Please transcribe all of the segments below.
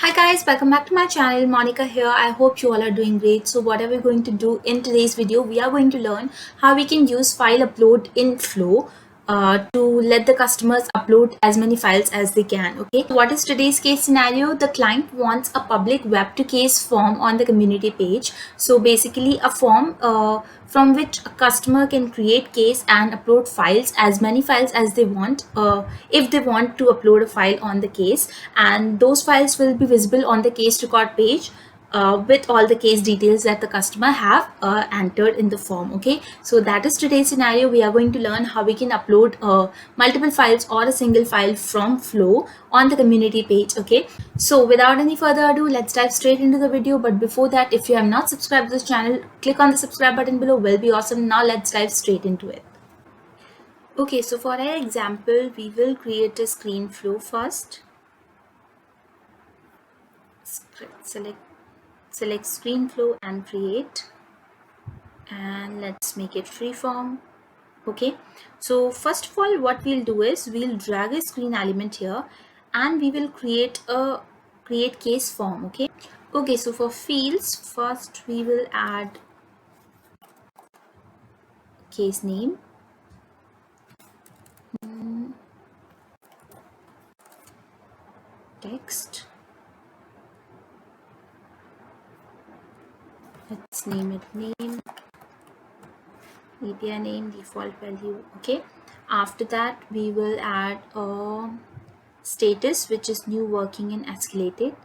Hi guys, welcome back to my channel. Monica here. I hope you all are doing great. So what are we going to do in today's video? We are going to learn how we can use file upload in Flow to let the customers upload as many files as they can. Okay, what is today's case scenario? The client wants a public web to case form on the community page. So basically a form from which a customer can create case and upload files, as many files as they want, if they want to upload a file on the case, and those files will be visible on the case record page with all the case details that the customer have entered in the form. Okay, so that is today's scenario. We are going to learn how we can upload multiple files or a single file from Flow on the community page. Okay, so without any further ado, let's dive straight into the video. But before that, if you have not subscribed to this channel, click on the subscribe button below. Will be awesome. Now let's dive straight into it. Okay, so for our example, we will create a screen flow first. Select screen flow and create, and let's make it freeform. Okay, so first of all, what we'll do is we'll drag a screen element here and we will create a case form. Okay, so for fields, first we will add case name, text, let's name it name, API name, default value. Okay, after that we will add a status, which is new, working, and escalated.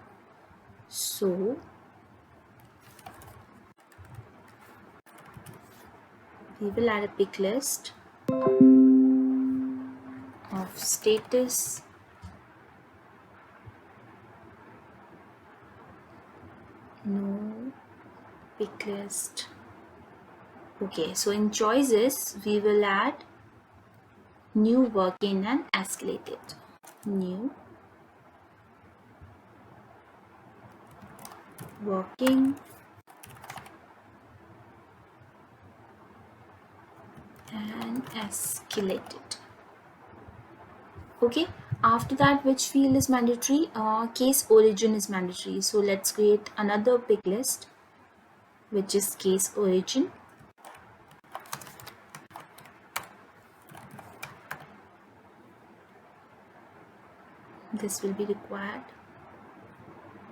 So we will add a pick list of status, no pick list. Okay, so in choices we will add new, working, and escalated. New, working, and escalated. Okay, after that, which field is mandatory? Case origin is mandatory. So let's create another pick list, which is case origin. This will be required.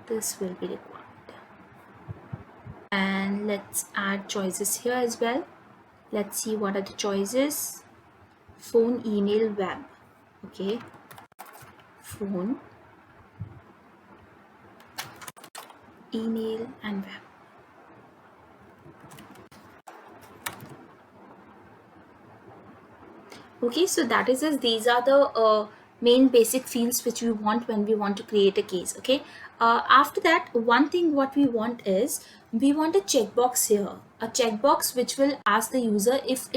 This will be required. And let's add choices here as well. Let's see what are the choices. Phone, email, web. Okay, phone, email, and web. Okay, so that is as these are the main basic fields which we want when we want to create a case. Okay, after that, one thing what we want is we want a checkbox here, a checkbox which will ask the user if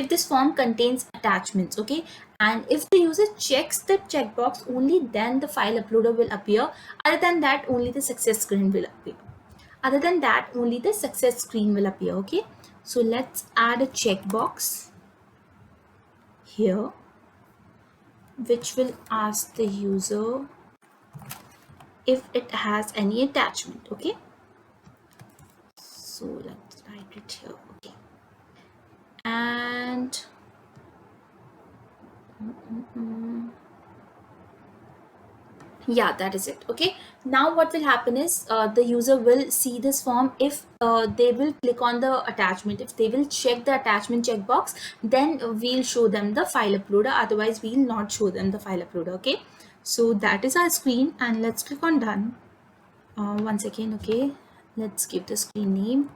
this form contains attachments. Okay, and if the user checks the checkbox, only then the file uploader will appear. Other than that, only the success screen will appear. Other than that, only the success screen will appear. Okay, so let's add a checkbox here which will ask the user if it has any attachment. Okay, so let's write it here. Okay, and yeah, that is it. Okay, now what will happen is the user will see this form if they will click on the attachment. If they will check the attachment checkbox, then we'll show them the file uploader. Otherwise, we'll not show them the file uploader. Okay, so that is our screen, and let's click on done. One second. Okay, let's give the screen name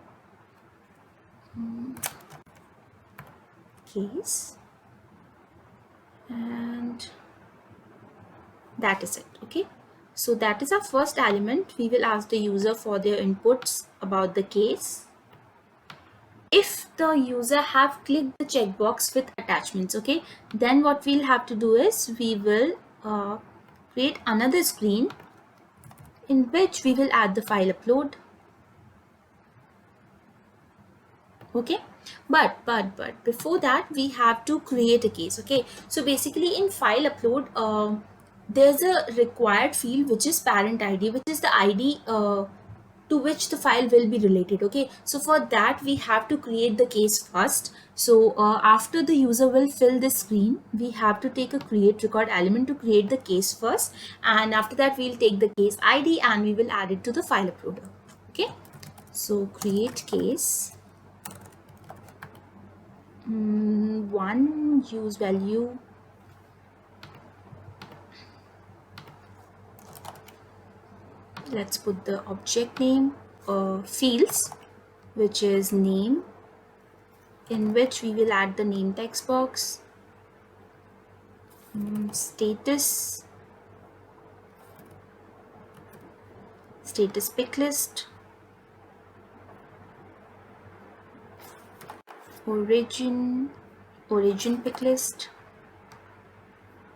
case, and that is it. Okay, so that is our first element. We will ask the user for their inputs about the case. If the user have clicked the checkbox with attachments, okay, then what we'll have to do is we will create another screen in which we will add the file upload. Okay, but before that we have to create a case. Okay, so basically in file upload, there's a required field which is parent id, which is the id to which the file will be related. Okay, so for that we have to create the case first. So after the user will fill this screen, we have to take a create record element to create the case first, and after that we'll take the case id and we will add it to the file uploader. Okay, so create case, one use value, let's put the object name, fields, which is name, in which we will add the name text box, status, status pick list, origin pick list.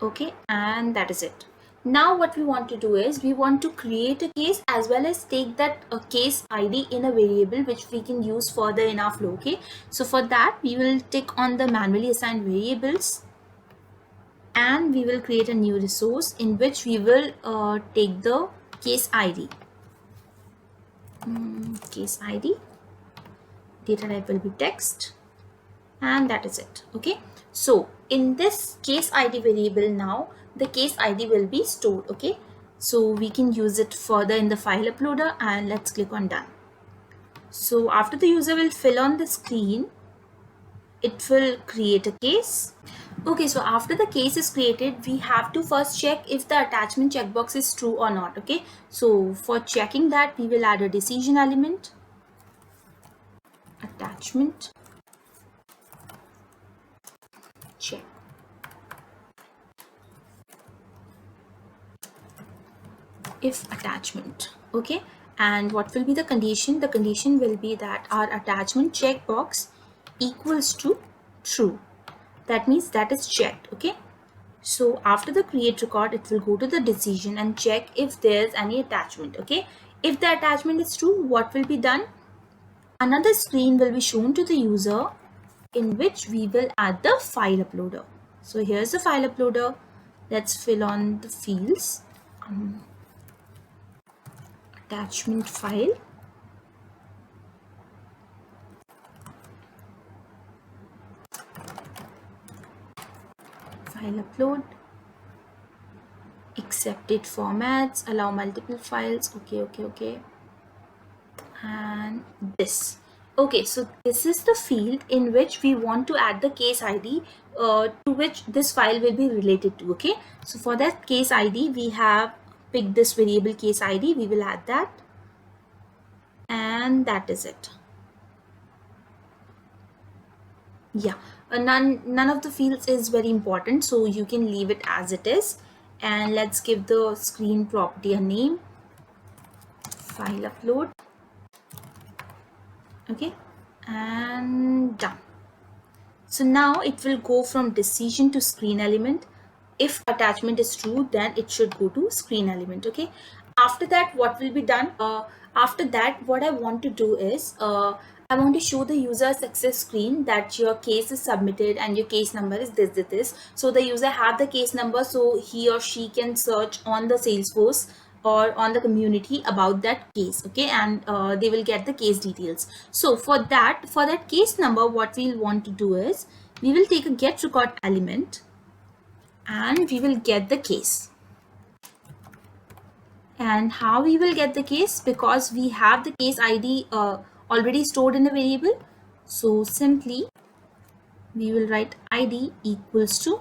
Okay, and that is it. Now what we want to do is we want to create a case as well as take that case id in a variable which we can use further in our flow. Okay, so for that we will tick on the manually assigned variables and we will create a new resource in which we will take the case id. Case id, data type will be text, and that is it. Okay, so in this case id variable, now the case id will be stored. Okay, so we can use it further in the file uploader, and let's click on done. So after the user will fill on the screen, it will create a case. Okay, so after the case is created, we have to first check if the attachment checkbox is true or not. Okay, so for checking that, we will add a decision element, attachment check. If attachment. Okay, and what will be the condition? The condition will be that our attachment checkbox equals to true. That means that is checked. Okay, so after the create record, it will go to the decision and check if there's any attachment. Okay, if the attachment is true, what will be done? Another screen will be shown to the user in which we will add the file uploader. So here's the file uploader. Let's fill on the fields. Attachment file, file upload, accepted formats, allow multiple files. Okay, and this. Okay, so this is the field in which we want to add the case id to which this file will be related to. Okay, so for that case id, we have picked this variable case id. We will add that, and that is it. Yeah, none of the fields is very important, so you can leave it as it is. And let's give the screen property a name, file upload. Okay, and done. So now it will go from decision to screen element. If attachment is true, then it should go to screen element. Okay, after that what will be done? After that, what I want to do is I want to show the user a success screen that your case is submitted and your case number is this. So the user have the case number, so he or she can search on the Salesforce or on the community about that case. Okay, and they will get the case details. So for that case number, what we'll want to do is we will take a get record element and we will get the case. And how we will get the case? Because we have the case id already stored in a variable, so simply we will write id equals to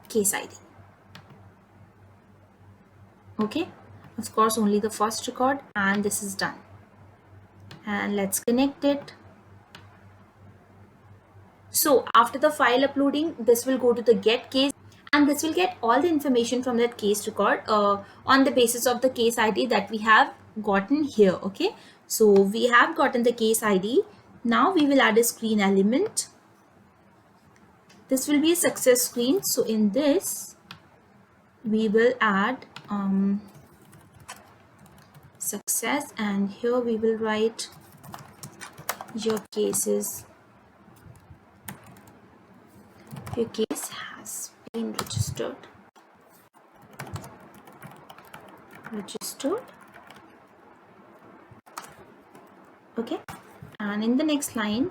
case id. Okay, of course only the first record, and this is done. And let's connect it. So after the file uploading, this will go to the get case, and this will get all the information from that case record on the basis of the case id that we have gotten here. Okay, so we have gotten the case id. Now we will add a screen element. This will be a success screen, so in this we will add success, and here we will write your case has been registered. registered. Okay, and in the next line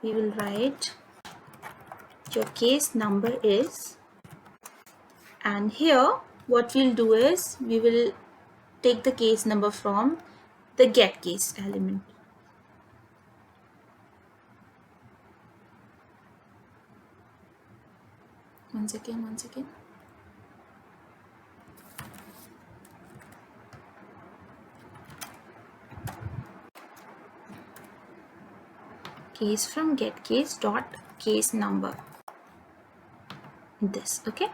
we will write your case number is, and here what we'll do is we will take the case number from the get case element. One second. Case from get case dot case number, this. Okay,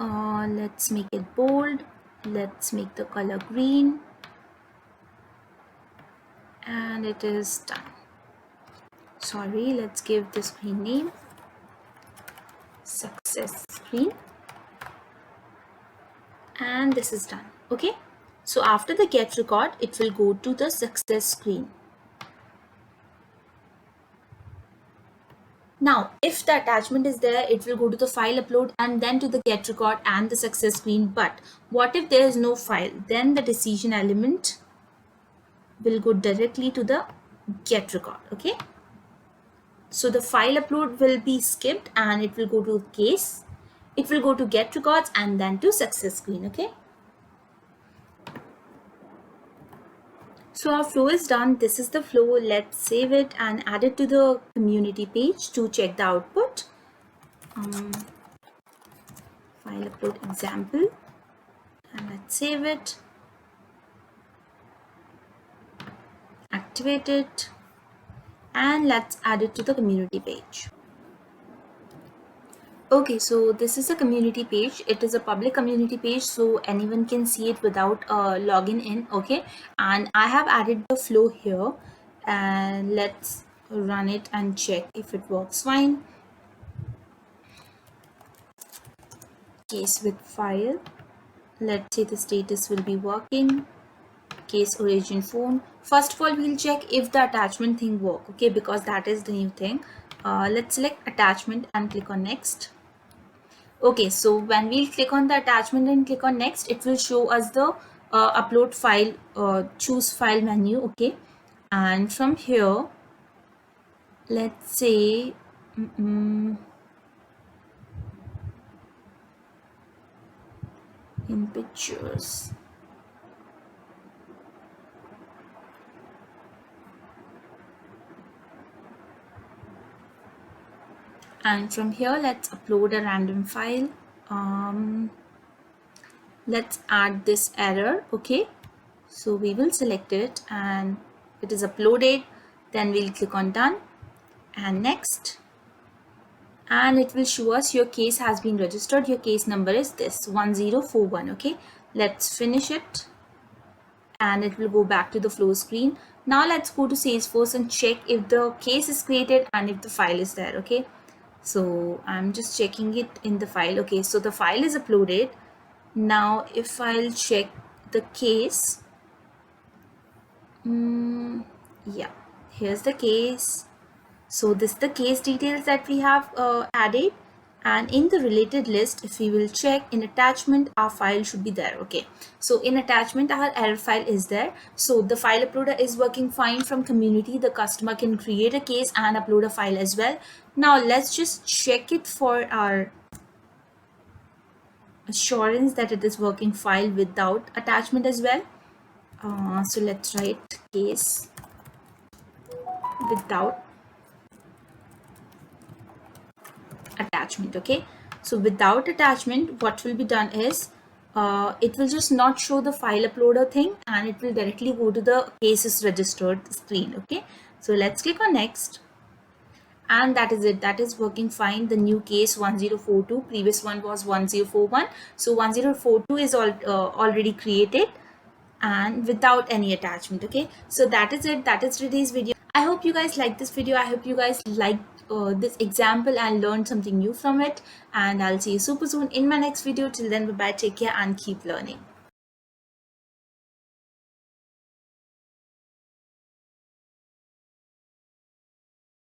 let's make it bold, let's make the color green, and it is done. Sorry, let's give the screen name success screen, and this is done. Okay, so after the get record it will go to the success screen. Now, if the attachment is there, it will go to the file upload and then to the get record and the success screen. But what if there is no file? Then the decision element will go directly to the get record. Okay, so the file upload will be skipped and it will go to case, it will go to get records and then to success screen. Okay, so our flow is done. This is the flow. Let's save it and add it to the community page to check the output. File upload example, and let's save it, activate it, and let's add it to the community page. Okay, so this is a community page. It is a public community page, so anyone can see it without login in. Okay, and I have added the flow here, and let's run it and check if it works fine. Case with file, let's say the status will be working. Case origin phone. First of all, we'll check if the attachment thing work. Okay, because that is the new thing. Let's select attachment and click on next. Okay, so when we'll click on the attachment and click on next, it will show us the upload file, choose file menu. Okay, and from here let's say in pictures, and from here let's upload a random file. Let's add this error. Okay, so we will select it and it is uploaded. Then we'll click on done and next, and it will show us your case has been registered. Your case number is this 1041. Okay, let's finish it and it will go back to the flow screen. Now let's go to Salesforce and check if the case is created and if the file is there. Okay, so I'm just checking it in the file. Okay, so the file is uploaded. Now if I'll check the case, yeah, here's the case. So this is the case details that we have added, and in the related list, if we will check in attachment, our file should be there. Okay, so in attachment our error file is there. So the file uploader is working fine. From community, the customer can create a case and upload a file as well. Now let's just check it for our assurance that it is working file without attachment as well. So let's write case without attachment. Okay, so without attachment, what will be done is it will just not show the file uploader thing and it will directly go to the cases registered screen. Okay, so let's click on next, and that is it. That is working fine. The new case 1042, previous one was 1041, so 1042 is already created and without any attachment. Okay, so that is it. That is today's video. I hope you guys liked this video. I hope you guys liked this example and learned something new from it, and I'll see you super soon in my next video. Till then, bye bye, take care and keep learning.